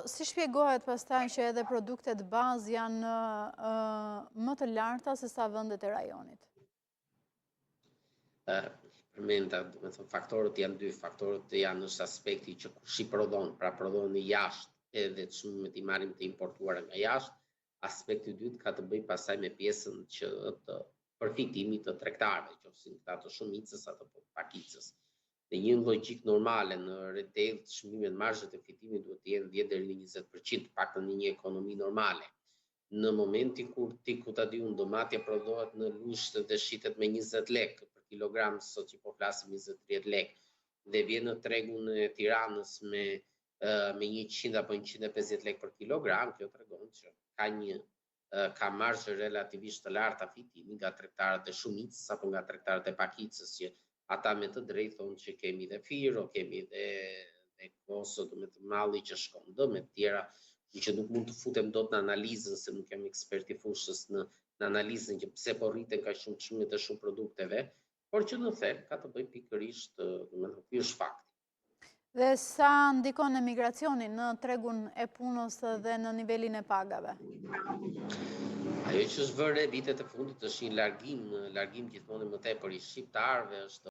si shpjegohet pastaj që edhe produktet bazë janë më të larta se sa vendet e rajonit? Përmenda, do të thënë faktorët janë dy. Faktorët janë është aspekti që kush i prodhon, pra prodhon në jashtë edhe çmimet i marrim të importuara nga jashtë. Aspekti i dytë ka të bëjë pastaj me pjesën që të përfitimit të tregtarëve, qofshin këta të shumicës apo të pakicës. Në një logjik normale në retail, çmimet, marzhet e fitimit duhet të jenë 10 deri në 20%, paktën në një ekonomi normale. Në momentin kur ti ku ta di unë domatja prodhohet në Lusht dhe shitet me 20 lekë për kilogram, sot që po flasim 20-30 lekë, dhe vjen në tregun e Tiranës me 100 apo 150 lekë për kilogram, kjo tregon që ka marzhe relativisht të larta fitimi nga tregtarët e shumicës apo nga tregtarët e pakicës, që ata me të drejtë thonë që kemi dhe Firo, kemi dhe Koso, do me të malli që shkon dëm e tjera, që nuk mund të futem dot në analizën se nuk jam ekspert i fushës në analizën që pse po rriten kaq shumë çmimet e shumë produkteve, por që në thelb ka të bëjë pikërisht, domethënë ky është fakti. Dhe sa ndikon emigracioni në tregun e punës dhe në nivelin e pagave? Ajo që është vënë vitet e fundit është një largim gjithmonë më tepër i shqiptarëve, është